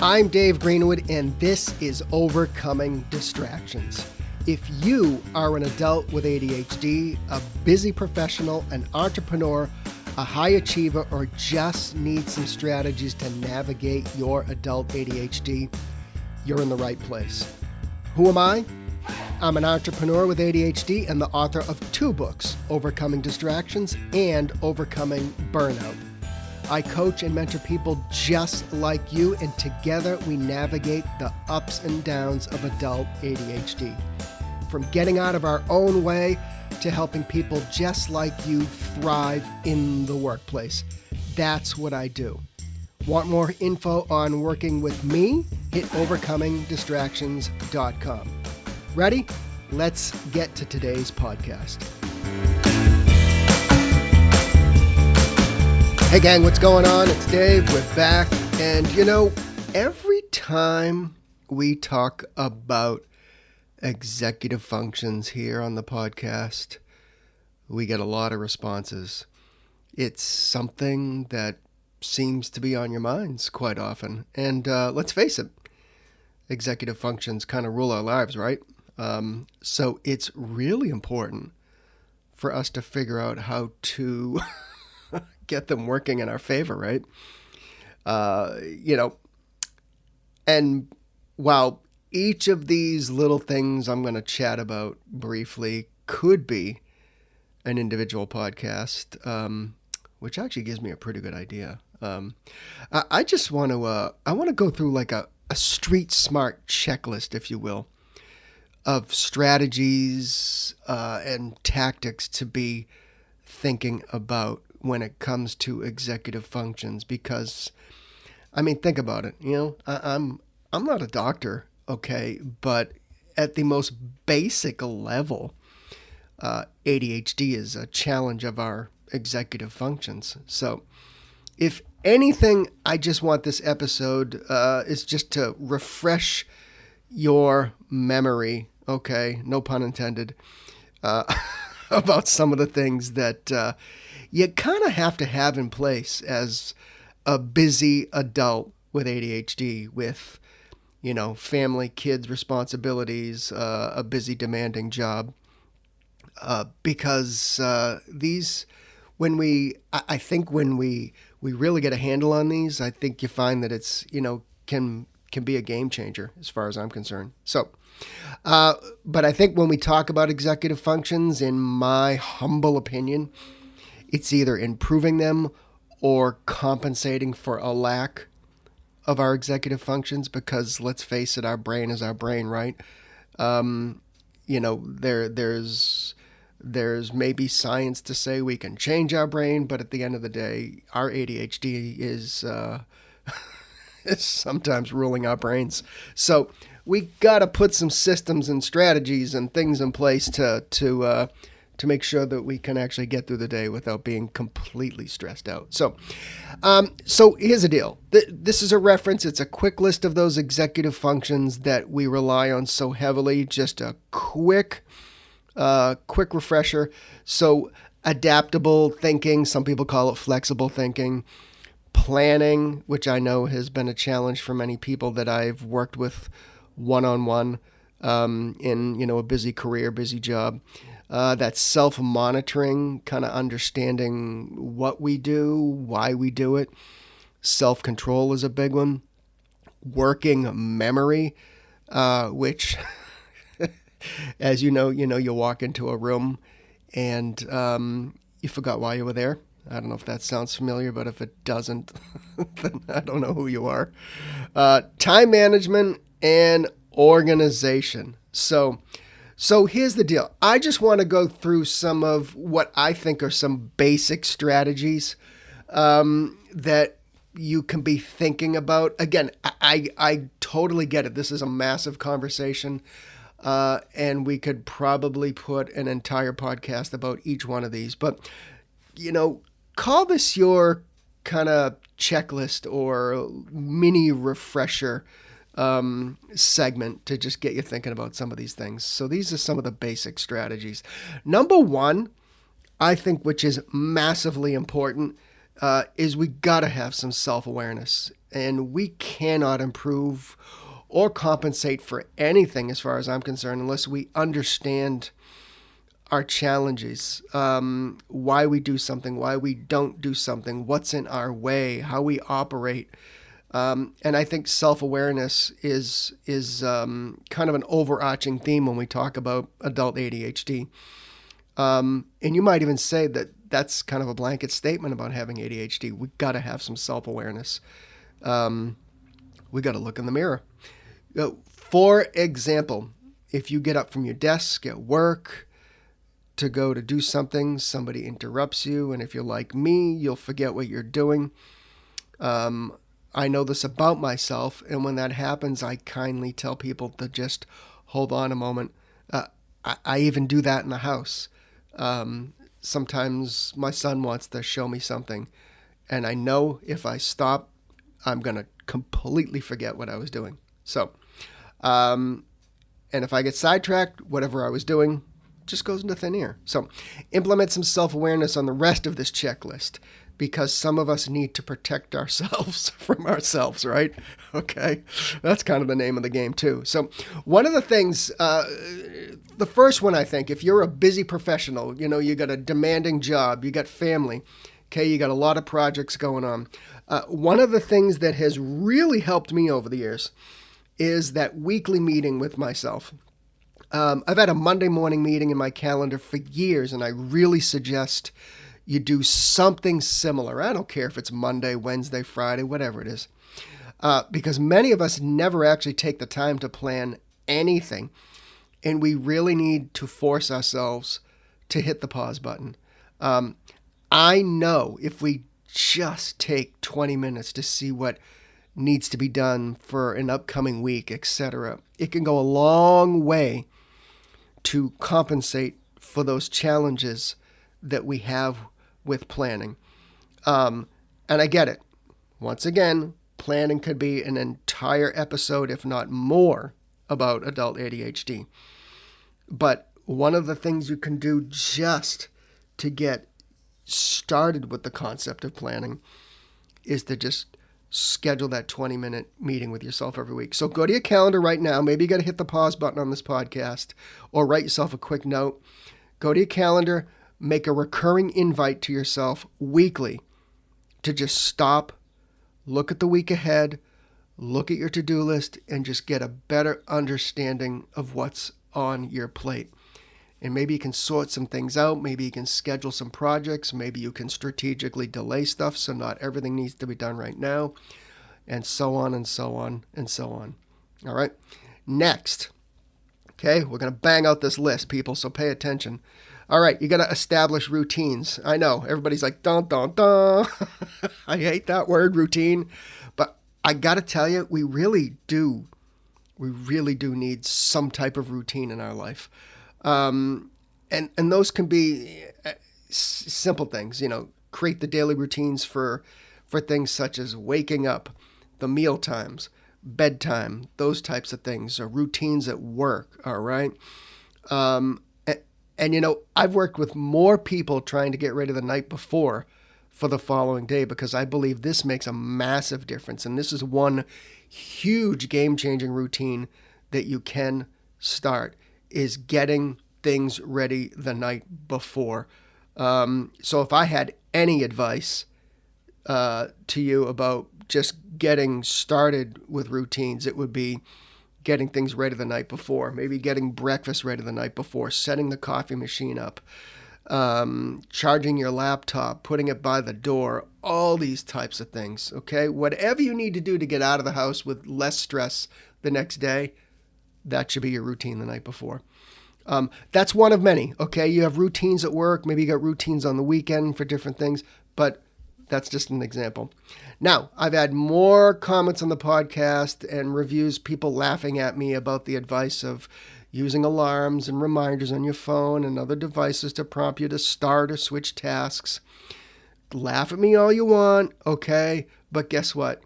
I'm Dave Greenwood, and this is Overcoming Distractions. If you are an adult with ADHD, a busy professional, an entrepreneur, a high achiever, or just need some strategies to navigate your adult ADHD, you're in the right place. Who am I? I'm an entrepreneur with ADHD and the author of 2 books, Overcoming Distractions and Overcoming Burnout. I coach and mentor people just like you, and together we navigate the ups and downs of adult ADHD. From getting out of our own way to helping people just like you thrive in the workplace. That's what I do. Want more info on working with me? Hit overcomingdistractions.com. Ready? Let's get to today's podcast. Hey gang, what's going on? It's Dave. We're back. And every time we talk about executive functions here on the podcast, we get a lot of responses. It's something that seems to be on your minds quite often. And let's face it, executive functions kind of rule our lives, right? So it's really important for us to figure out how to get them working in our favor, right? And while each of these little things I'm going to chat about briefly could be an individual podcast, which actually gives me a pretty good idea. I just want to go through like a street smart checklist, if you will, of strategies and tactics to be thinking about when it comes to executive functions. Because, I mean, think about it. I'm not a doctor, okay, but at the most basic level, ADHD is a challenge of our executive functions. So, if anything, I just want this episode is just to refresh your memory, okay, no pun intended, about some of the things that you kind of have to have in place as a busy adult with ADHD, with, family, kids, responsibilities, a busy, demanding job. Because I think when we really get a handle on these, I think you find that it's, can be a game changer as far as I'm concerned. So, but I think when we talk about executive functions, in my humble opinion, it's either improving them or compensating for a lack of our executive functions, because let's face it, our brain is our brain, right? There's maybe science to say we can change our brain, but at the end of the day, our ADHD is sometimes ruling our brains. So we got to put some systems and strategies and things in place to make sure that we can actually get through the day without being completely stressed out. So here's the deal. This is a reference. It's a quick list of those executive functions that we rely on so heavily. Just a quick refresher. So adaptable thinking, some people call it flexible thinking. Planning, which I know has been a challenge for many people that I've worked with one-on-one in a busy career, busy job. That's self-monitoring, kind of understanding what we do, why we do it. Self-control is a big one. Working memory, which, as you walk into a room and you forgot why you were there. I don't know if that sounds familiar, but if it doesn't, then I don't know who you are. Time management and organization. So here's the deal. I just want to go through some of what I think are some basic strategies that you can be thinking about. Again, I totally get it. This is a massive conversation, and we could probably put an entire podcast about each one of these. But, call this your kind of checklist or mini refresher segment to just get you thinking about some of these things. So these are some of the basic strategies. Number one, I think, which is massively important, is we got to have some self-awareness And we cannot improve or compensate for anything, as far as I'm concerned, unless we understand our challenges, why we do something, why we don't do something, what's in our way, how we operate. And I think self-awareness is kind of an overarching theme when we talk about adult ADHD. And you might even say that that's kind of a blanket statement about having ADHD. We got to have some self-awareness. We got to look in the mirror. For example, if you get up from your desk at work to go to do something, somebody interrupts you, and if you're like me, you'll forget what you're doing. I know this about myself, and when that happens, I kindly tell people to just hold on a moment. I even do that in the house. Sometimes my son wants to show me something, and I know if I stop, I'm going to completely forget what I was doing. So, and if I get sidetracked, whatever I was doing just goes into thin air. So implement some self-awareness on the rest of this checklist, because some of us need to protect ourselves from ourselves, right? Okay. That's kind of the name of the game too. So one of the things, the first one, I think, if you're a busy professional, you got a demanding job, you got family, okay, you got a lot of projects going on. One of the things that has really helped me over the years is that weekly meeting with myself. I've had a Monday morning meeting in my calendar for years, and I really suggest you do something similar. I don't care if it's Monday, Wednesday, Friday, whatever it is, because many of us never actually take the time to plan anything, and we really need to force ourselves to hit the pause button. I know if we just take 20 minutes to see what needs to be done for an upcoming week, etc., it can go a long way to compensate for those challenges that we have with planning. And I get it. Once again, planning could be an entire episode, if not more, about adult ADHD. But one of the things you can do just to get started with the concept of planning is to just schedule that 20-minute meeting with yourself every week. So go to your calendar right now. Maybe you got to hit the pause button on this podcast, or write yourself a quick note. Go to your calendar, make a recurring invite to yourself weekly to just stop, look at the week ahead, look at your to-do list, and just get a better understanding of what's on your plate. And maybe you can sort some things out. Maybe you can schedule some projects. Maybe you can strategically delay stuff so not everything needs to be done right now, and so on and so on and so on. All right. Next. Okay, we're going to bang out this list, people, so pay attention. All right, you got to establish routines. I know, everybody's like, dun, dun, dun. I hate that word, routine. But I got to tell you, we really do need some type of routine in our life. And those can be simple things, create the daily routines for things such as waking up, the meal times, bedtime, those types of things, or routines at work. All right. And I've worked with more people trying to get ready the night before for the following day, because I believe this makes a massive difference. And this is one huge game-changing routine that you can start, is getting things ready the night before. So if I had any advice to you about just getting started with routines, it would be getting things ready the night before, maybe getting breakfast ready the night before, setting the coffee machine up, charging your laptop, putting it by the door, all these types of things, okay? Whatever you need to do to get out of the house with less stress the next day, that should be your routine the night before. That's one of many, okay? You have routines at work. Maybe you got routines on the weekend for different things, but that's just an example. Now, I've had more comments on the podcast and reviews, people laughing at me about the advice of using alarms and reminders on your phone and other devices to prompt you to start or switch tasks. Laugh at me all you want, okay? But guess what?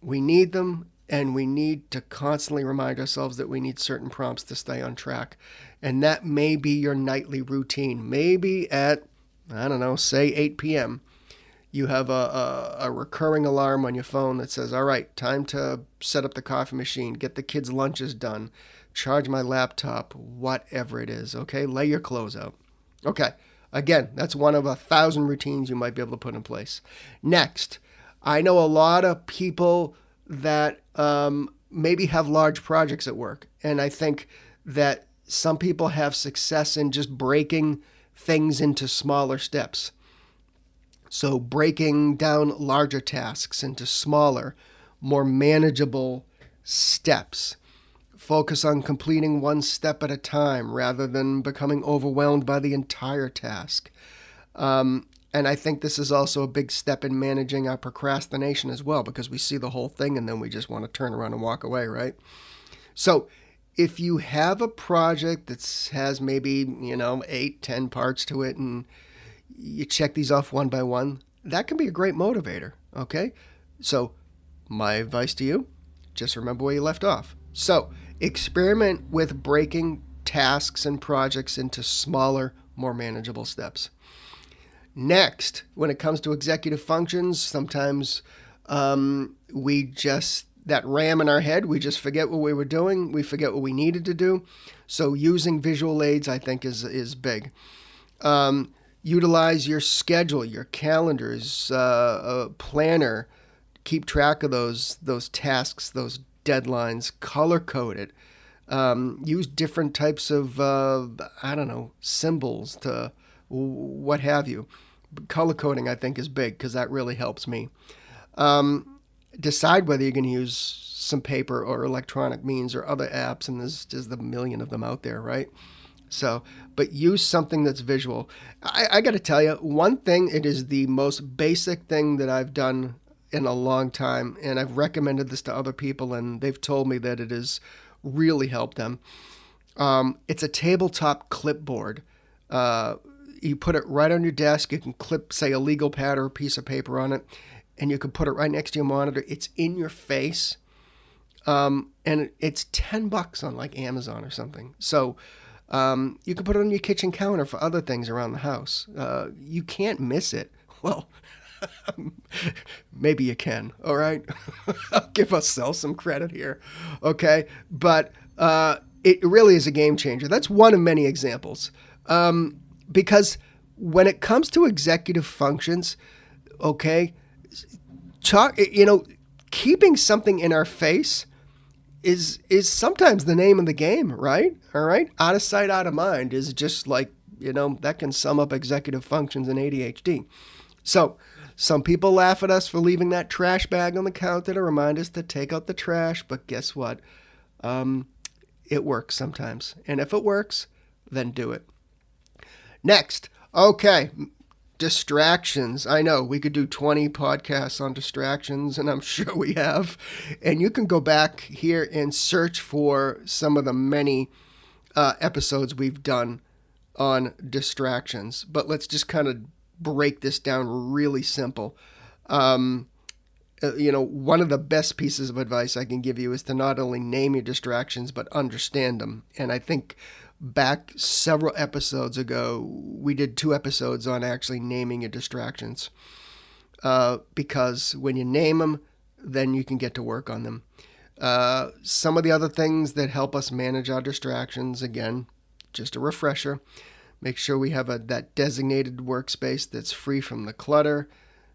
We need them, and we need to constantly remind ourselves that we need certain prompts to stay on track. And that may be your nightly routine. Maybe at, say 8 p.m., You have a recurring alarm on your phone that says, all right, time to set up the coffee machine, get the kids' lunches done, charge my laptop, whatever it is, okay? Lay your clothes out. Okay, again, that's one of 1,000 routines you might be able to put in place. Next, I know a lot of people that maybe have large projects at work, and I think that some people have success in just breaking things into smaller steps. So breaking down larger tasks into smaller, more manageable steps. Focus on completing one step at a time rather than becoming overwhelmed by the entire task. And I think this is also a big step in managing our procrastination as well, because we see the whole thing and then we just want to turn around and walk away, right? So if you have a project that has maybe, 8, 10 parts to it, and you check these off one by one, that can be a great motivator, okay? So my advice to you, just remember where you left off. So experiment with breaking tasks and projects into smaller, more manageable steps. Next, when it comes to executive functions, sometimes we just, that ram in our head, we just forget what we were doing. We forget what we needed to do. So using visual aids, I think, is big. Utilize your schedule, your calendars, planner. Keep track of those tasks, those deadlines. Color code it. Use different types of, symbols to what have you. Color coding, I think, is big because that really helps me. Decide whether you're going to use some paper or electronic means or other apps, and there's just a million of them out there, right? So, but use something that's visual. I got to tell you, one thing, it is the most basic thing that I've done in a long time, and I've recommended this to other people, and they've told me that it has really helped them. It's a tabletop clipboard. You put it right on your desk. You can clip, say, a legal pad or a piece of paper on it, and you can put it right next to your monitor. It's in your face, and it's $10 on like Amazon or something. So you can put it on your kitchen counter for other things around the house. You can't miss it. Well, maybe you can. All right, I'll give ourselves some credit here. Okay, but it really is a game changer. That's one of many examples. Because when it comes to executive functions, okay, keeping something in our face is sometimes the name of the game, right? All right, out of sight, out of mind is just like, that can sum up executive functions and ADHD. So some people laugh at us for leaving that trash bag on the counter to remind us to take out the trash, but guess what? It works sometimes, and if it works, then do it. Next, okay, distractions. I know we could do 20 podcasts on distractions, and I'm sure we have. And you can go back here and search for some of the many episodes we've done on distractions. But let's just kind of break this down really simple. One of the best pieces of advice I can give you is to not only name your distractions, but understand them. And I think back several episodes ago, we did 2 episodes on actually naming your distractions. Because when you name them, then you can get to work on them. Some of the other things that help us manage our distractions, again, just a refresher, make sure we have that designated workspace that's free from the clutter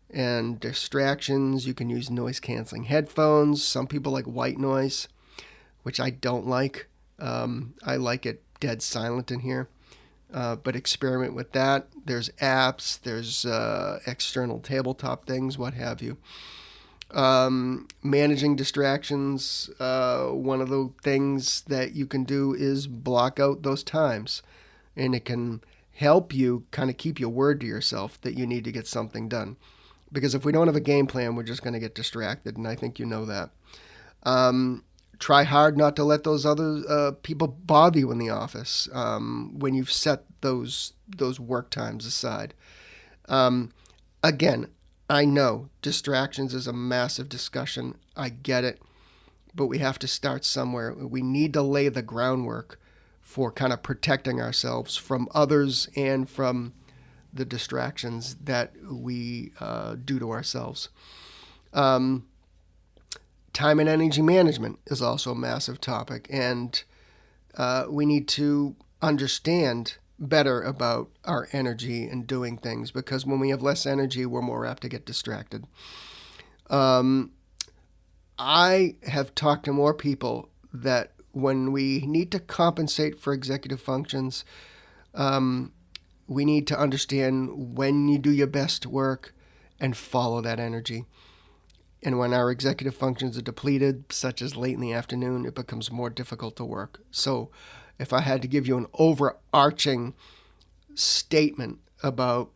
and distractions. You can use noise-canceling headphones. Some people like white noise, which I don't like. I like it dead silent in here, but experiment with that. There's apps, there's external tabletop things, what have you. Managing distractions, one of the things that you can do is block out those times, and it can help you kind of keep your word to yourself that you need to get something done. Because if we don't have a game plan, we're just going to get distracted, and I think you know that. Try hard not to let those other people bother you in the office when you've set those work times aside. Again, I know distractions is a massive discussion. I get it. But we have to start somewhere. We need to lay the groundwork for kind of protecting ourselves from others and from the distractions that we do to ourselves. Um, Time and energy management is also a massive topic, and we need to understand better about our energy and doing things, because when we have less energy, we're more apt to get distracted. Um, I have talked to more people that when we need to compensate for executive functions, um, we need to understand when you do your best work and follow that energy. And when our executive functions are depleted, such as late in the afternoon, it becomes more difficult to work. So, if I had to give you an overarching statement about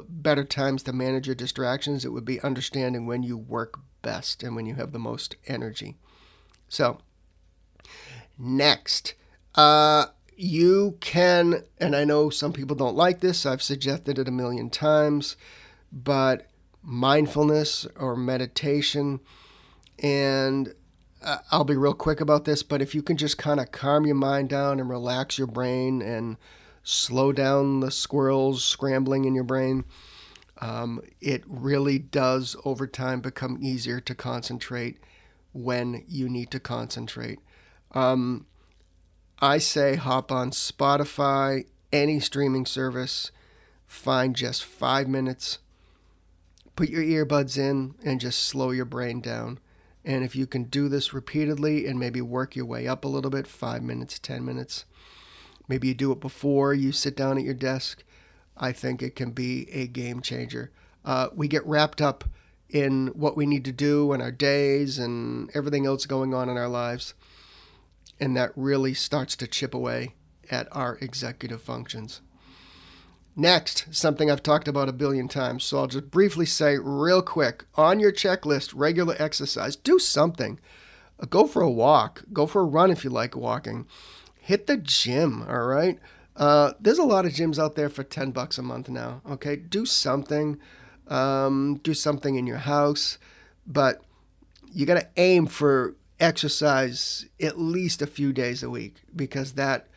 better times to manage your distractions, it would be understanding when you work best and when you have the most energy. So, next, you can, and I know some people don't like this, I've suggested it a million times, but mindfulness or meditation, and I'll be real quick about this, but if you can just kind of calm your mind down and relax your brain and slow down the squirrels scrambling in your brain, it really does over time become easier to concentrate when you need to concentrate. Um, I say hop on Spotify, any streaming service, find just 5 minutes, put your earbuds in, and just slow your brain down. And if you can do this repeatedly and maybe work your way up a little bit, 5 minutes, 10 minutes, maybe you do it before you sit down at your desk, I think it can be a game changer. We get wrapped up in what we need to do in our days and everything else going on in our lives, and that really starts to chip away at our executive functions. Next, something I've talked about a billion times, so I'll just briefly say real quick, on your checklist, regular exercise. Do something. Go for a walk. Go for a run if you like walking. Hit the gym, all right? There's a lot of gyms out there for $10 a month now, okay? Do something. Do something in your house, but you got to aim for exercise at least a few days a week, because that,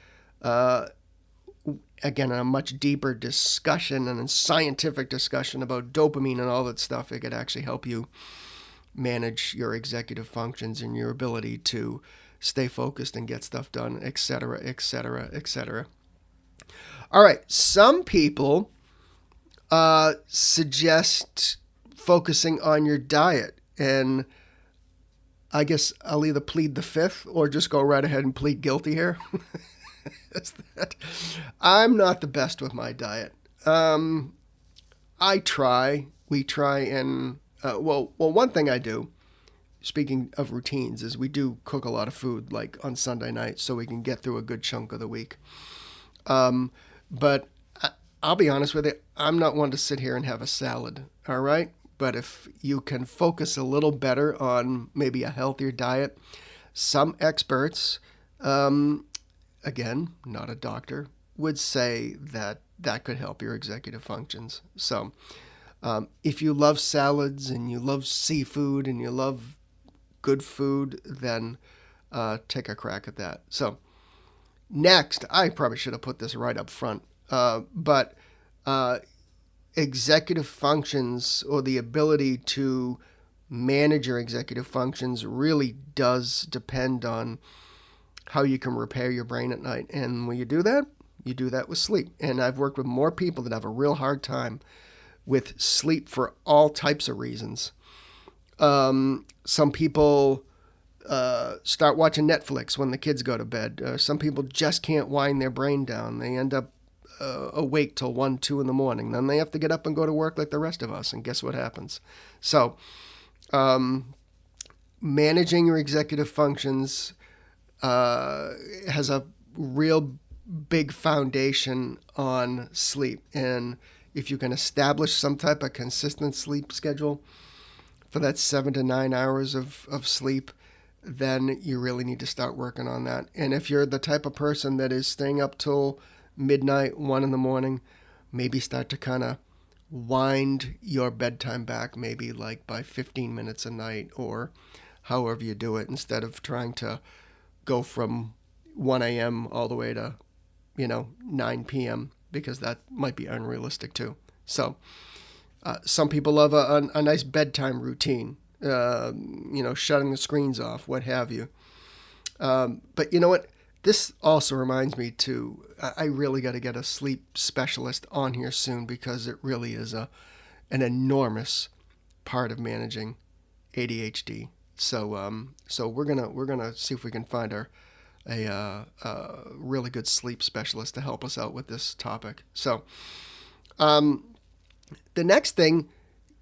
again, in a much deeper discussion and a scientific discussion about dopamine and all that stuff, it could actually help you manage your executive functions and your ability to stay focused and get stuff done, etc., etc., etc. All right, some people suggest focusing on your diet, and I guess I'll either plead the fifth or just go right ahead and plead guilty here. I'm not the best with my diet. We try, and one thing I do, speaking of routines, is we do cook a lot of food, like on Sunday night, so we can get through a good chunk of the week. But I'll be honest with you, I'm not one to sit here and have a salad, all right? But if you can focus a little better on maybe a healthier diet, some experts, again, not a doctor, would say that that could help your executive functions. So if you love salads and you love seafood and you love good food, then take a crack at that. So next, I probably should have put this right up front, but executive functions, or the ability to manage your executive functions, really does depend on how you can repair your brain at night. And when you do that with sleep. And I've worked with more people that have a real hard time with sleep for all types of reasons. Some people start watching Netflix when the kids go to bed. Some people just can't wind their brain down. They end up awake till 1, 2 in the morning. Then they have to get up and go to work like the rest of us. And guess what happens? So managing your executive functions has a real big foundation on sleep. And if you can establish some type of consistent sleep schedule for that 7 to 9 hours of sleep, then you really need to start working on that. And if you're the type of person that is staying up till midnight, 1 in the morning, maybe start to kind of wind your bedtime back, maybe like by 15 minutes a night, or however you do it, instead of trying to go from 1 a.m. all the way to 9 p.m. because that might be unrealistic too. So some people love a nice bedtime routine, shutting the screens off, what have you. But you know what? This also reminds me I really got to get a sleep specialist on here soon, because it really is an enormous part of managing ADHD. So we're gonna see if we can find a really good sleep specialist to help us out with this topic. So the next thing,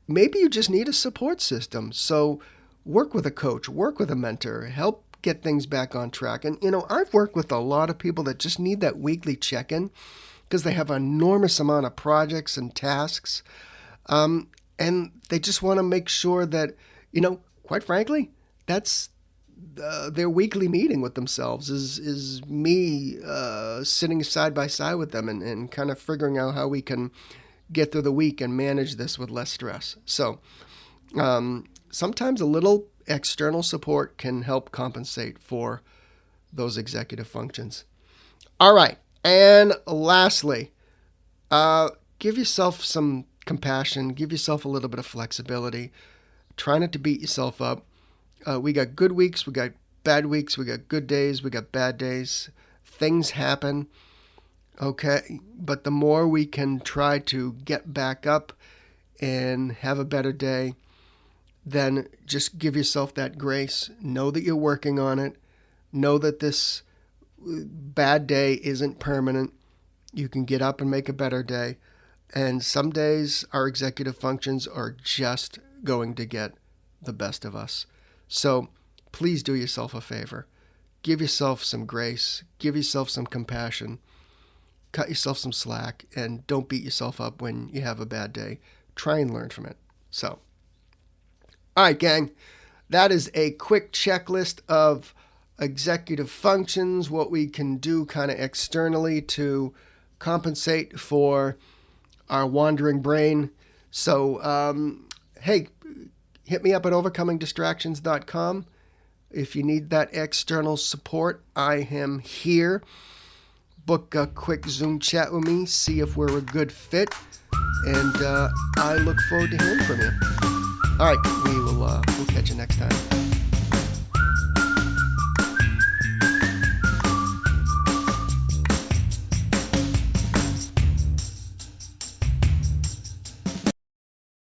maybe you just need a support system. So work with a coach, work with a mentor, help get things back on track. And, I've worked with a lot of people that just need that weekly check-in because they have an enormous amount of projects and tasks. And they just want to make sure that, quite frankly, that's their weekly meeting with themselves is me sitting side by side with them and kind of figuring out how we can get through the week and manage this with less stress. So sometimes a little external support can help compensate for those executive functions. All right. And lastly, give yourself some compassion, give yourself a little bit of flexibility. Try not to beat yourself up. We got good weeks, we got bad weeks, we got good days, we got bad days. Things happen. Okay, but the more we can try to get back up and have a better day, then just give yourself that grace. Know that you're working on it. Know that this bad day isn't permanent. You can get up and make a better day. And some days our executive functions are just going to get the best of us. So please do yourself a favor. Give yourself some grace. Give yourself some compassion. Cut yourself some slack, and don't beat yourself up when you have a bad day. Try and learn from it. So, all right, gang, that is a quick checklist of executive functions, what we can do kind of externally to compensate for our wandering brain. So, hey, hit me up at overcomingdistractions.com. If you need that external support, I am here. Book a quick Zoom chat with me, see if we're a good fit, and I look forward to hearing from you. All right, we'll catch you next time.